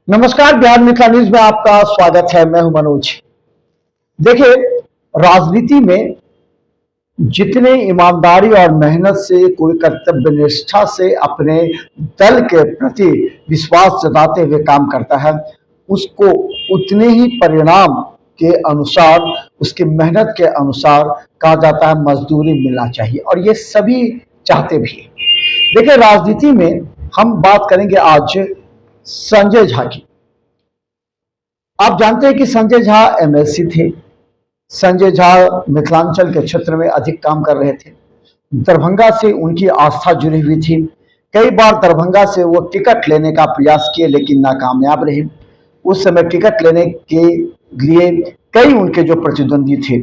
नमस्कार, बिहार मिथिला न्यूज में आपका स्वागत है। मैं हूं मनोज। देखिए, राजनीति में जितने ईमानदारी और मेहनत से कोई कर्तव्य निष्ठा से अपने दल के प्रति विश्वास जताते हुए काम करता है, उसको उतने ही परिणाम के अनुसार, उसकी मेहनत के अनुसार कहा जाता है मजदूरी मिलना चाहिए, और ये सभी चाहते भी हैं। देखिए, राजनीति में हम बात करेंगे आज संजय झा की। आप जानते हैं कि संजय झा एमएलसी थे। संजय झा मिथिलांचल के क्षेत्र में अधिक काम कर रहे थे। दरभंगा से उनकी आस्था जुड़ी हुई थी। कई बार दरभंगा से वो टिकट लेने का प्रयास किए, लेकिन नाकामयाब रहे। उस समय टिकट लेने के लिए कई उनके जो प्रतिद्वंदी थे।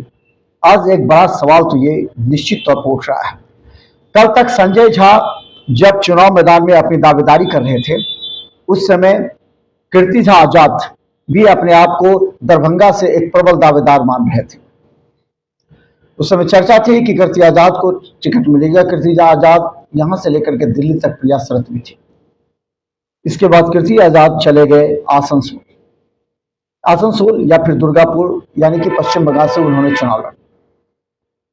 आज एक बड़ा सवाल तो ये निश्चित तौर पर उठ रहा है। कल तक संजय झा जब चुनाव मैदान में अपनी दावेदारी कर रहे थे, उस समय कीर्ति झा आजाद भी अपने आप को दरभंगा से एक प्रबल दावेदार मान रहे थे। उस समय चर्चा थी कि कीर्ति आजाद को टिकट मिलेगा। कीर्ति आजाद यहां से लेकर के दिल्ली तक प्रयासरत भी थे। इसके बाद कीर्ति आजाद चले गए आसनसोल या फिर दुर्गापुर, यानी कि पश्चिम बंगाल से उन्होंने चुनाव लड़ा।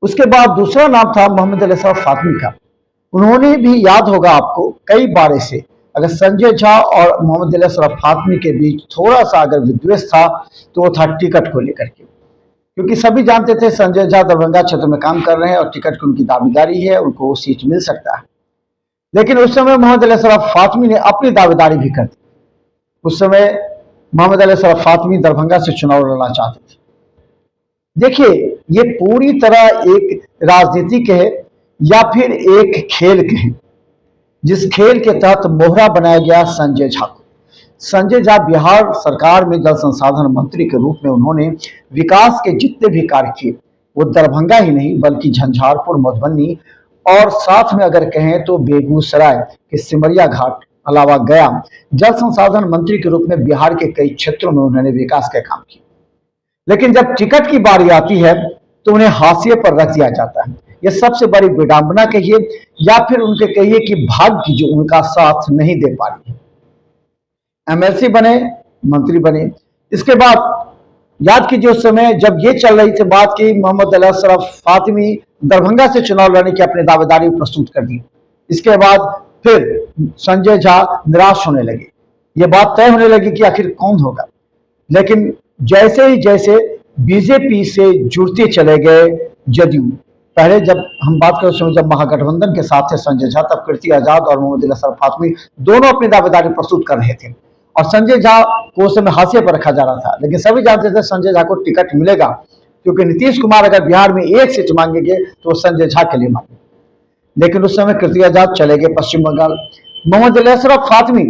उसके बाद दूसरा नाम था मोहम्मद अली असरफ फातमी का। उन्होंने भी, याद होगा आपको, कई बार से अगर संजय झा और मोहम्मद अली असरफ फातमी के बीच थोड़ा सा अगर विद्वेष था तो वो था टिकट को लेकर के, क्योंकि सभी जानते थे संजय झा दरभंगा क्षेत्र में काम कर रहे हैं और टिकट की उनकी दावेदारी है, उनको वो सीट मिल सकता है। लेकिन उस समय मोहम्मद अली असरफ फातमी ने अपनी दावेदारी भी कर दी। उस समय मोहम्मद अली असरफ फातमी दरभंगा से चुनाव लड़ना चाहते थे। देखिए, ये पूरी तरह एक राजनीति कहे या फिर एक खेल कहे, जिस खेल के तहत मोहरा बनाया गया संजय झा को। संजय झा बिहार सरकार में जल संसाधन मंत्री के रूप में उन्होंने विकास के जितने भी कार्य किए, वो दरभंगा ही नहीं बल्कि झंझारपुर, मधुबनी और साथ में अगर कहें तो बेगूसराय के सिमरिया घाट, अलावा गया, जल संसाधन मंत्री के रूप में बिहार के कई क्षेत्रों में उन्होंने विकास के काम किए। लेकिन जब टिकट की बारी आती है तो उन्हें हाशिए पर रख दिया जाता है। यह सबसे बड़ी विडंबना कहिए या फिर उनके कहिए कि भाग्य जो उनका साथ नहीं दे पा रही है। एमएलसी बने, मंत्री बने। इसके बाद याद कीजिए, उस समय जब ये चल रही थी बात की मोहम्मद अली असरफ फातमी दरभंगा से चुनाव लड़ने की अपनी दावेदारी प्रस्तुत कर दी। इसके बाद फिर संजय झा निराश होने लगे। ये बात तय होने लगी कि आखिर कौन होगा। लेकिन जैसे ही जैसे बीजेपी से जुड़ते चले गए जदयू, पहले जब हम बात करें उस समय जब महागठबंधन के साथ थे संजय झा, तब कीर्ति आजाद और मोहम्मद अली असरफ फातमी दोनों अपनी दावेदारी प्रस्तुत कर रहे थे और संजय झा को उस समय हाशिए पर रखा जा रहा था। लेकिन सभी जानते थे संजय झा को टिकट मिलेगा, क्योंकि नीतीश कुमार अगर बिहार में एक सीट मांगेंगे तो संजय झा के लिए मांगे। लेकिन उस समय कीर्ति आजाद चले गए पश्चिम बंगाल। मोहम्मद अली असरफ फातमी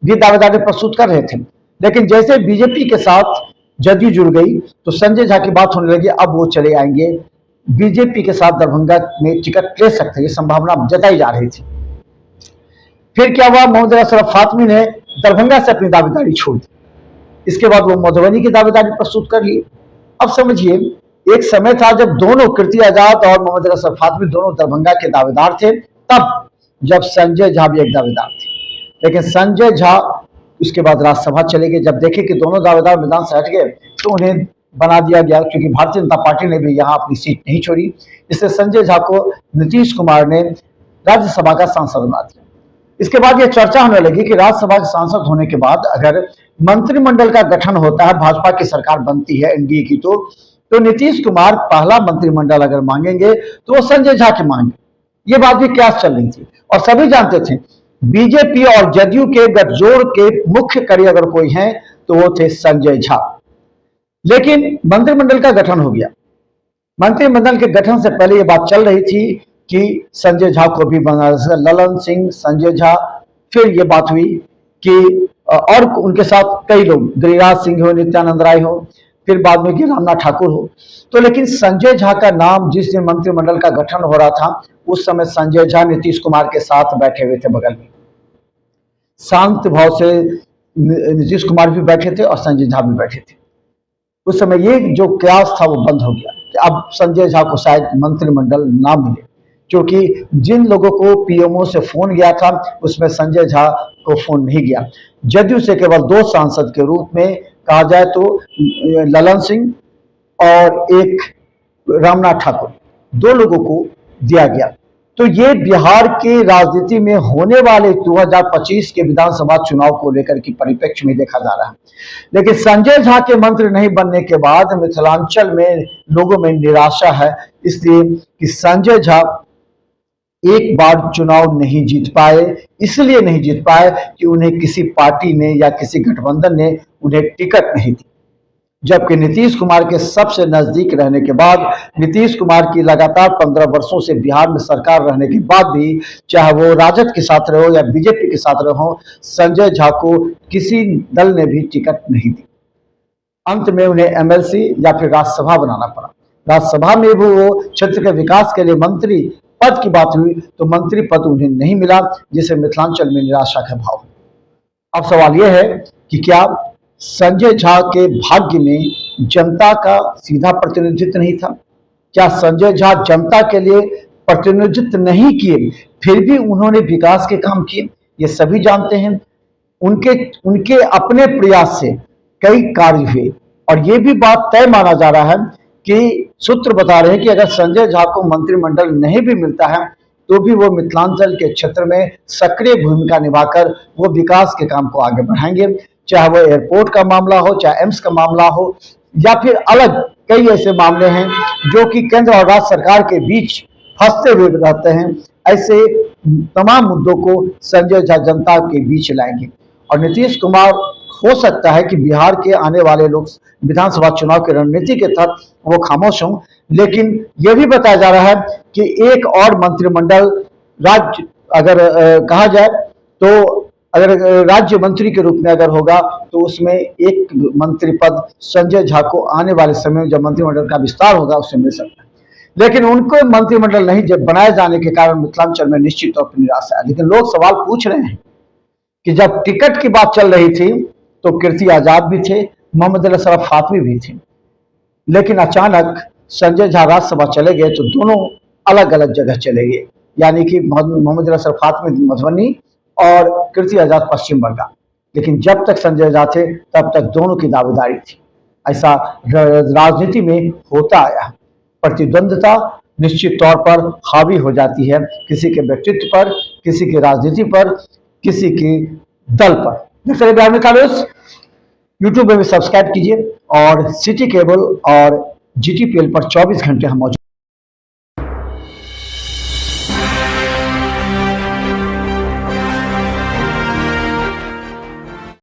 भी दावेदारी प्रस्तुत कर रहे थे। लेकिन जैसे बीजेपी के साथ जदयू जुड़ गई तो संजय झा की बात होने लगी, अब वो चले आएंगे बीजेपी के साथ दरभंगा में टिकट ले सकते, ये संभावना जताई जा रही थी। फिर क्या हुआ, मोहम्मद अली असरफ फातमी ने दरभंगा से अपनी दावेदारी छोड़ दी। इसके बाद वो मधुबनी की दावेदारी प्रस्तुत कर ली। अब समझिए, एक समय था जब दोनों कीर्ति आजाद और मोहम्मद अली असरफ फातमी दोनों दरभंगा के दावेदार थे, तब जब संजय झा भी एक दावेदार थे। लेकिन संजय झा उसके बाद राज्यसभा चले गए। जब देखे कि दोनों दावेदार मैदान से हट गए तो उन्हें बना दिया गया, क्योंकि भारतीय जनता पार्टी ने भी यहाँ अपनी सीट नहीं छोड़ी। इससे संजय झा को नीतीश कुमार ने राज्यसभा का सांसद बना दिया। इसके बाद यह चर्चा होने लगी कि राज्यसभा के सांसद होने के बाद अगर मंत्रिमंडल का गठन होता है, भाजपा की सरकार बनती है एनडीए की, तो नीतीश कुमार पहला मंत्रिमंडल अगर मांगेंगे तो वो संजय झा के मांगे। ये बात भी क्यास चल रही थी और सभी जानते थे बीजेपी और जदयू के गठजोड़ के मुख्य कड़ी अगर कोई है तो वो थे संजय झा। लेकिन मंत्रिमंडल का गठन हो गया। मंत्रिमंडल के गठन से पहले ये बात चल रही थी कि संजय झा को भी बना, ललन सिंह, संजय झा, फिर ये बात हुई कि और उनके साथ कई लोग, गिरिराज सिंह हो, नित्यानंद राय हो, फिर बाद में कि रामनाथ ठाकुर हो। तो लेकिन संजय झा का नाम जिस दिन मंत्रिमंडल का गठन हो रहा था, उस समय संजय झा नीतीश कुमार के साथ बैठे हुए थे बगल में। शांत भाव से नीतीश कुमार भी बैठे थे और संजय झा भी बैठे थे। उस समय ये जो कयास था वो बंद हो गया कि अब संजय झा को शायद मंत्रिमंडल ना मिले, क्योंकि जिन लोगों को पीएमओ से फोन गया था उसमें संजय झा को फोन नहीं गया। जदयू से केवल 2 सांसद के रूप में कहा जाए तो ललन सिंह और एक रामनाथ ठाकुर, 2 लोगों को दिया गया। तो ये बिहार के राजनीति में होने वाले 2025 के विधानसभा चुनाव को लेकर के परिप्रेक्ष्य में देखा जा रहा है। लेकिन संजय झा के मंत्री नहीं बनने के बाद मिथिलांचल में लोगों में निराशा है, इसलिए कि संजय झा एक बार चुनाव नहीं जीत पाए। इसलिए नहीं जीत पाए कि उन्हें किसी पार्टी ने या किसी गठबंधन ने उन्हें टिकट नहीं दी, जबकि नीतीश कुमार के सबसे नजदीक रहने के बाद, नीतीश कुमार की लगातार 15 वर्षों से बिहार में सरकार रहने के बाद भी, चाहे वो राजद के साथ रहो या बीजेपी के साथ रहो, संजय झा को किसी दल ने भी टिकट नहीं दी। अंत में उन्हें एमएलसी या फिर राज्यसभा बनाना पड़ा। राज्यसभा में भी वो क्षेत्र के विकास के लिए मंत्री पद की बात हुई तो मंत्री पद उन्हें नहीं मिला, जिससे मिथिलांचल में निराशा का भाव। अब सवाल यह है कि क्या संजय झा के भाग्य में जनता का सीधा प्रतिनिधित्व नहीं था? क्या संजय झा जनता के लिए प्रतिनिधित्व नहीं किए फिर भी उन्होंने विकास के काम किए? ये सभी जानते हैं। उनके अपने प्रयास से कई कार्य हुए और ये भी बात तय माना जा रहा है कि सूत्र बता रहे हैं कि अगर संजय झा को मंत्रिमंडल नहीं भी मिलता है तो भी वो मिथिलांचल के क्षेत्र में सक्रिय भूमिका निभाकर वो विकास के काम को आगे बढ़ाएंगे, चाहे वो एयरपोर्ट का मामला हो, चाहे एम्स का मामला हो, या फिर अलग कई ऐसे मामले हैं जो कि केंद्र और राज्य सरकार के बीच फंसते हुए रहते हैं। ऐसे तमाम मुद्दों को संजय झा जनता के बीच लाएंगे और नीतीश कुमार हो सकता है कि बिहार के आने वाले लोग विधानसभा चुनाव की रणनीति के तहत वो खामोश हों, लेकिन यह भी बताया जा रहा है कि एक और मंत्रिमंडल राज्य अगर कहा जाए तो अगर राज्य मंत्री के रूप में अगर होगा तो उसमें एक मंत्री पद संजय झा को आने वाले समय में जब मंत्रिमंडल का विस्तार होगा उससे मिल सकता है। लेकिन उनको मंत्रिमंडल नहीं जब बनाए जाने के कारण मिथिलांचल में निश्चित तौर पर निराशा है। लेकिन लोग सवाल पूछ रहे हैं कि जब टिकट की बात चल रही थी तो कीर्ति आजाद भी थे, मोहम्मद अशरफ फातमी भी थे, लेकिन अचानक संजय झा राज्यसभा चले गए तो दोनों अलग अलग जगह चले गए, यानी कि मोहम्मद अशरफ फातमी मधुबनी और कीर्ति आजाद पश्चिम बंगाल। लेकिन जब तक संजय झा थे तब तक दोनों की दावेदारी थी। ऐसा राजनीति में होता आया। प्रतिद्वंद्विता निश्चित तौर पर हावी हो जाती है किसी के व्यक्तित्व पर, किसी की राजनीति पर, किसी के दल पर। देखते रहिए बिहार में न्यूज़। यूट्यूब में भी सब्सक्राइब कीजिए और सिटी केबल और जीटीपीएल पर 24 घंटे हम मौजूद।